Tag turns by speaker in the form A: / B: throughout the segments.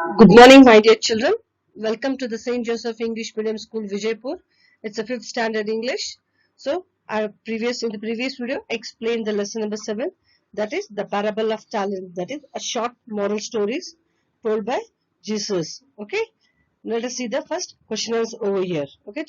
A: Good morning, my dear children. Welcome to the St. Joseph English Medium School, Vijaypur. It's a 5th standard English. So, in the previous video, explained the lesson number 7, that is the parable of talent. That is a short moral stories told by Jesus. Okay. Let us see the first questionnaires over here. Okay,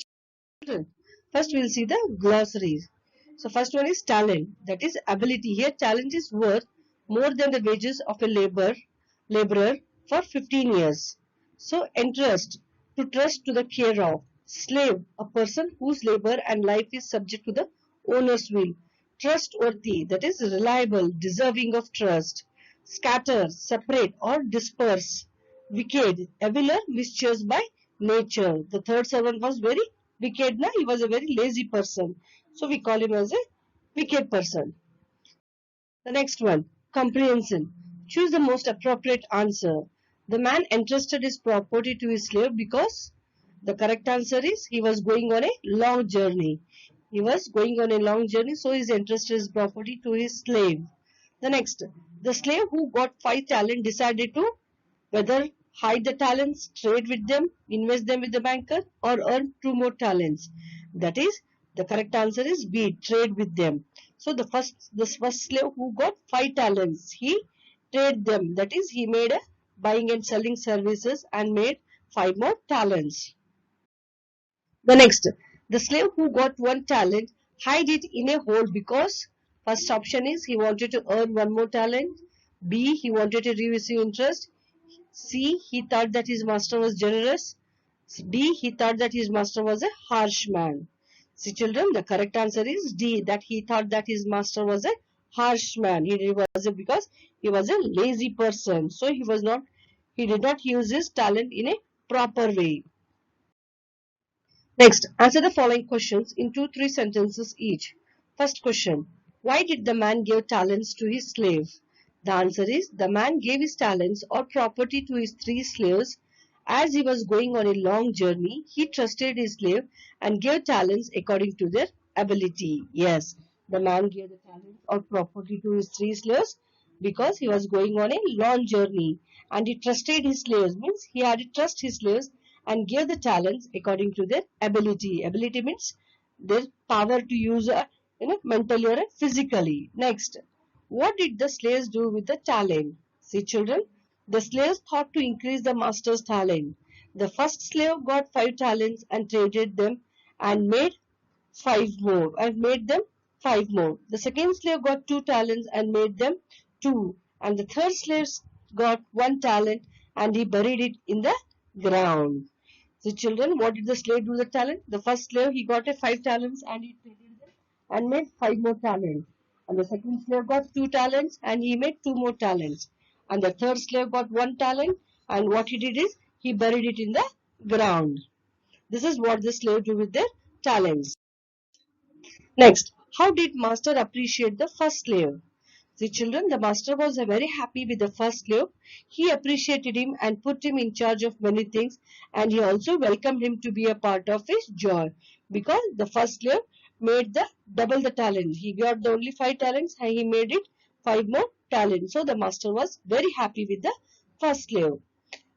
A: children. First, we'll see the glossaries. So, first one is talent. That is ability. Here, talent is worth more than the wages of a laborer for 15 years. So, entrust, to trust to the care of. Slave, a person whose labor and life is subject to the owner's will. Trustworthy, that is reliable, deserving of trust. Scatter, separate or disperse. Wicked, evil, mischievous by nature. The third servant was very wicked, na? He was a very lazy person. So, we call him as a wicked person. The next one, comprehension. Choose the most appropriate answer. The man entrusted his property to his slave because the correct answer is he was going on a long journey. He was going on a long journey, so he entrusted his property to his slave. The next, the slave who got 5 talents decided to whether hide the talents, trade with them, invest them with the banker, or earn 2 more talents. That is, the correct answer is B, trade with them. So this first slave who got 5 talents, he traded them. That is, he made a buying and selling services and made 5 more talents. The next, the slave who got 1 talent, hide it in a hole because first option is he wanted to earn 1 more talent. B, he wanted to receive interest. C, he thought that his master was generous. D, he thought that his master was a harsh man. See children, the correct answer is D, that he thought that his master was a harsh man. He was because he was a lazy person. So he did not use his talent in a proper way. Next, answer the following questions in 2-3 sentences each. First question, why did the man give talents to his slave? The answer is, the man gave his talents or property to his 3 slaves. As he was going on a long journey, he trusted his slave and gave talents according to their ability. Yes, the man gave the talents or property to his 3 slaves because he was going on a long journey and he trusted his slaves, means he had to trust his slaves and gave the talents according to their ability. Ability means their power to use mentally or physically. Next, what did the slaves do with the talent? See children, the slaves thought to increase the master's talent. The first slave got 5 talents and traded them and made 5 more and made them 5 more. The second slave got 2 talents and made them 2. And the third slave got 1 talent and he buried it in the ground. So children, what did the slave do with the talent? The first slave, he got a 5 talents and he traded them and made 5 more talents. And the second slave got 2 talents and he made 2 more talents. And the third slave got 1 talent and what he did is he buried it in the ground. This is what the slave do with their talents. Next, how did master appreciate the first slave? See children, the master was very happy with the first slave. He appreciated him and put him in charge of many things, and he also welcomed him to be a part of his joy because the first slave made the double the talent. He got the only 5 talents and he made it 5 more talents. So the master was very happy with the first slave.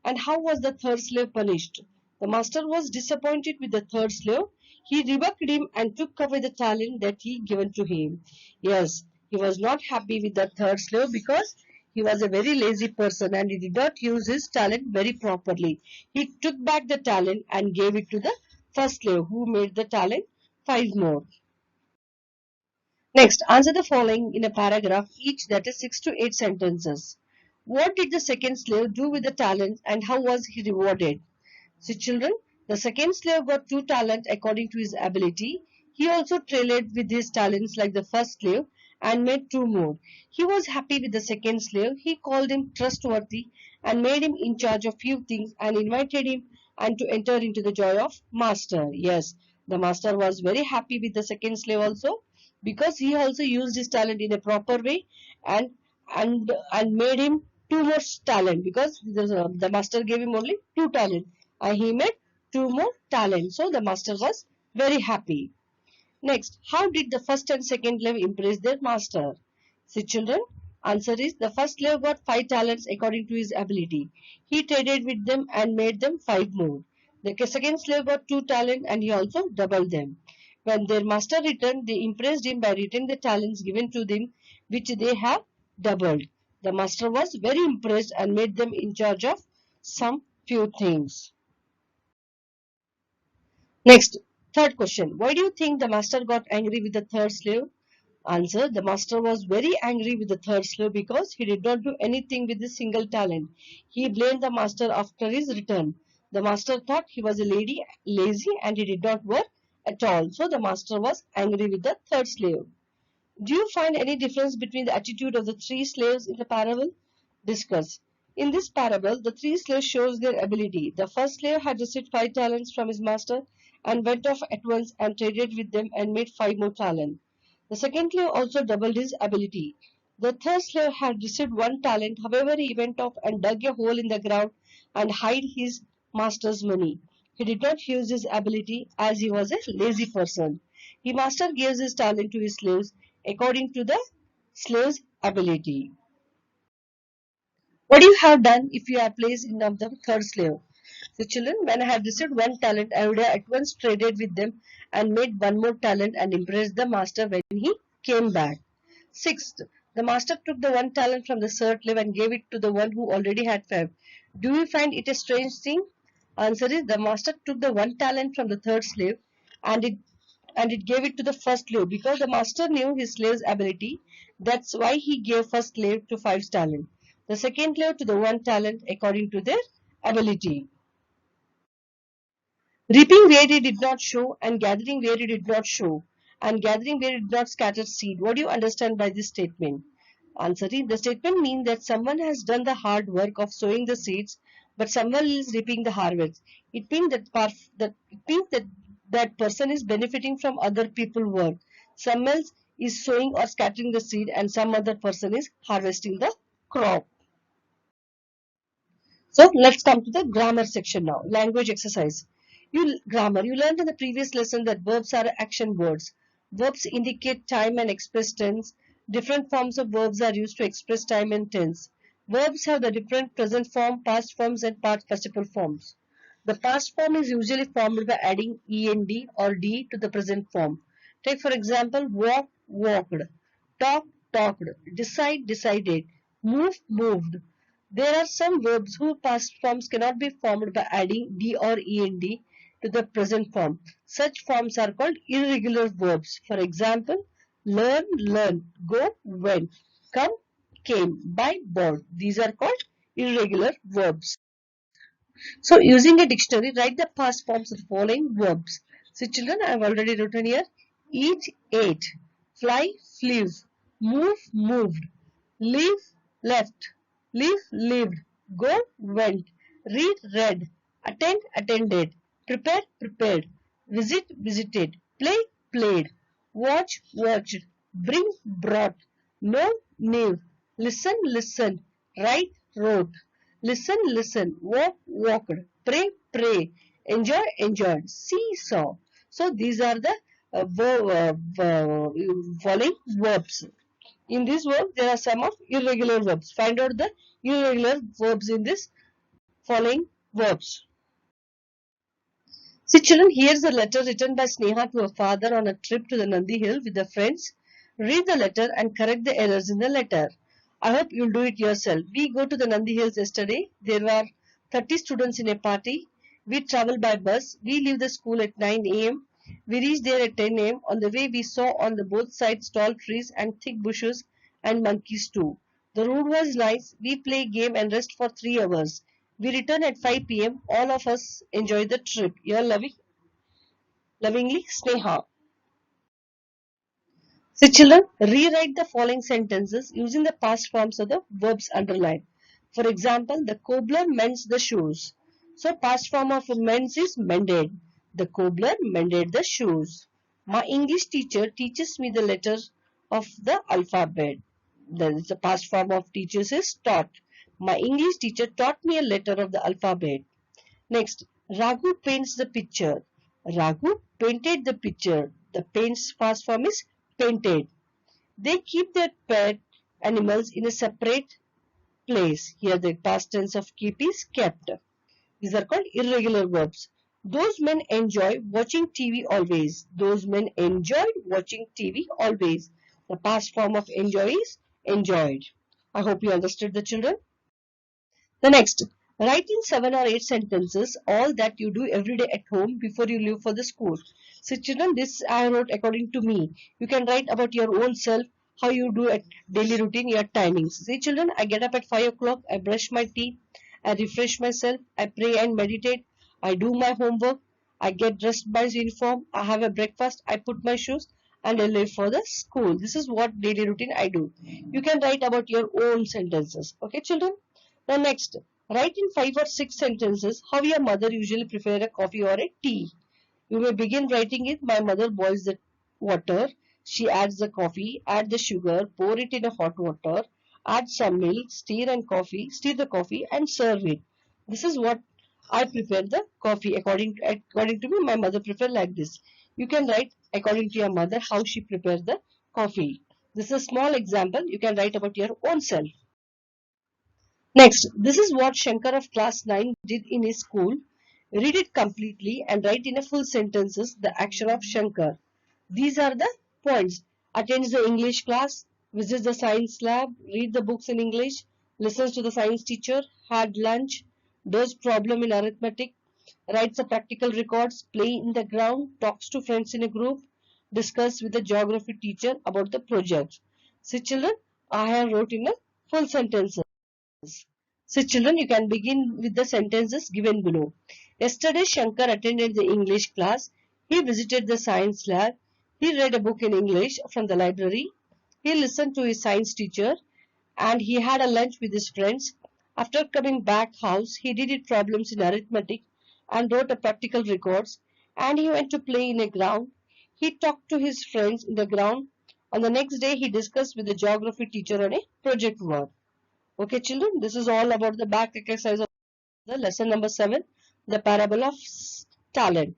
A: And how was the third slave punished? The master was disappointed with the third slave. He rebuked him and took away the talent that he given to him. Yes, he was not happy with the third slave because he was a very lazy person and he did not use his talent very properly. He took back the talent and gave it to the first slave who made the talent 5 more. Next, answer the following in a paragraph each, that is 6 to 8 sentences. What did the second slave do with the talent and how was he rewarded? So children, the second slave got 2 talents according to his ability. He also traded with his talents like the first slave and made 2 more. He was happy with the second slave. He called him trustworthy and made him in charge of few things and invited him and to enter into the joy of master. Yes, the master was very happy with the second slave also because he also used his talent in a proper way and made him 2 more talent because the master gave him only 2 talent and he made 2 more talents. So the master was very happy. Next, how did the first and second slave impress their master? See children, Answer is the first slave got 5 talents according to his ability. He traded with them and made them 5 more. The second slave got 2 talents and he also doubled them. When their master returned, they impressed him by returning the talents given to them, which they have doubled. The master was very impressed and made them in charge of some few things. Next, third question. Why do you think the master got angry with the third slave? Answer. The master was very angry with the third slave because he did not do anything with this single talent. He blamed the master after his return. The master thought he was lazy and he did not work at all. So the master was angry with the third slave. Do you find any difference between the attitude of the 3 slaves in the parable? Discuss. In this parable, the 3 slaves shows their ability. The first slave had received 5 talents from his master and went off at once and traded with them and made 5 more talents. The second slave also doubled his ability. The third slave had received 1 talent, however he went off and dug a hole in the ground and hid his master's money. He did not use his ability as he was a lazy person. The master gives his talent to his slaves according to the slave's ability. What do you have done if you are placed in the third slave? The children, when I had received 1 talent, I would have at once traded with them and made 1 more talent and impressed the master when he came back. Sixth, the master took the 1 talent from the third slave and gave it to the one who already had 5. Do you find it a strange thing? Answer is the master took the 1 talent from the third slave and it gave it to the first slave because the master knew his slave's ability. That's why he gave first slave to 5 talent. The second slave to the 1 talent according to their ability. Reaping where he did not show and gathering where he did not show and gathering where he did not scatter seed. What do you understand by this statement? Answer is the statement means that someone has done the hard work of sowing the seeds but someone is reaping the harvest. It means that person is benefiting from other people's work. Someone else is sowing or scattering the seed and some other person is harvesting the crop. So let's come to the grammar section now. Language exercise. Grammar. You learned in the previous lesson that verbs are action words. Verbs indicate time and express tense. Different forms of verbs are used to express time and tense. Verbs have the different present form, past forms and past participle forms. The past form is usually formed by adding END or D to the present form. Take for example, walk, walked, talk, talked, decide, decided, move, moved. There are some verbs whose past forms cannot be formed by adding D or END to the present form. Such forms are called irregular verbs. For example, learn, learned, go, went, come, came, buy, bought. These are called irregular verbs. So using a dictionary, write the past forms of the following verbs. So children, I have already written here. Eat, ate, fly, flew, move, moved, live, left, live, lived, go, went, read, read, attend, attended, prepare, prepared, visit, visited, play, played, watch, watched, bring, brought, know, knew, listen, listened, write, wrote, listen, listen, walk, walked, pray, pray, enjoy, enjoyed, see, saw. So these are the following verbs. In this verb, there are some of irregular verbs. Find out the irregular verbs in this following verbs. See children, here's a letter written by Sneha to her father on a trip to the Nandi Hill with her friends. Read the letter and correct the errors in the letter. I hope you'll do it yourself. We go to the Nandi Hills yesterday. There were 30 students in a party. We travel by bus. We leave the school at 9 a.m. We reach there at 10 a.m. On the way, we saw on the both sides tall trees and thick bushes and monkeys too. The road was nice. We play game and rest for 3 hours. We return at 5 p.m. All of us enjoy the trip. Your lovingly, Sneha. So children, rewrite the following sentences using the past forms of the verbs underlined. For example, the cobbler mends the shoes. So past form of mends is mended. The cobbler mended the shoes. My English teacher teaches me the letters of the alphabet. Then the past form of teachers is taught. My English teacher taught me a letter of the alphabet. Next, Raghu paints the picture. Raghu painted the picture. The paints past form is painted. They keep their pet animals in a separate place. Here the past tense of keep is kept. These are called irregular verbs. Those men enjoy watching TV always. Those men enjoyed watching TV always. The past form of enjoy is enjoyed. I hope you understood the children. The next, write in 7 or 8 sentences all that you do every day at home before you leave for the school. So children, this I wrote according to me. You can write about your own self, how you do a daily routine, your timings. See children, I get up at 5 o'clock, I brush my teeth, I refresh myself, I pray and meditate, I do my homework, I get dressed by uniform, I have a breakfast, I put my shoes, and I leave for the school. This is what daily routine I do. You can write about your own sentences. Okay children? The next, write in 5 or 6 sentences how your mother usually prepare a coffee or a tea. You may begin writing it, my mother boils the water, she adds the coffee, add the sugar, pour it in a hot water, add some milk, stir the coffee and serve it. This is what I prepare the coffee. According to me, my mother prepare like this. You can write according to your mother how she prepares the coffee. This is a small example. You can write about your own self. Next, this is what Shankar of class 9 did in his school. Read it completely and write in a full sentences the action of Shankar. These are the points. Attends the English class, visits the science lab, read the books in English, listens to the science teacher, had lunch, does problem in arithmetic, writes the practical records, play in the ground, talks to friends in a group, discuss with the geography teacher about the project. See children, I have wrote in a full sentences. So children, you can begin with the sentences given below. Yesterday, Shankar attended the English class. He visited the science lab. He read a book in English from the library. He listened to his science teacher and he had a lunch with his friends. After coming back house, he did problems in arithmetic and wrote a practical records, and he went to play in a ground. He talked to his friends in the ground. On the next day, he discussed with the geography teacher on a project work. Okay children, this is all about the back exercise of the lesson number 7, the parable of talent.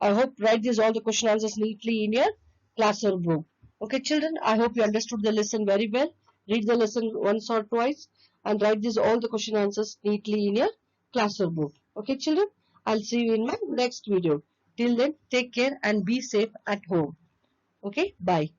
A: I hope write these all the question answers neatly in your classroom book. Okay children, I hope you understood the lesson very well. Read the lesson once or twice and write these all the question answers neatly in your classroom book. Okay children, I'll see you in my next video. Till then, take care and be safe at home. Okay, bye.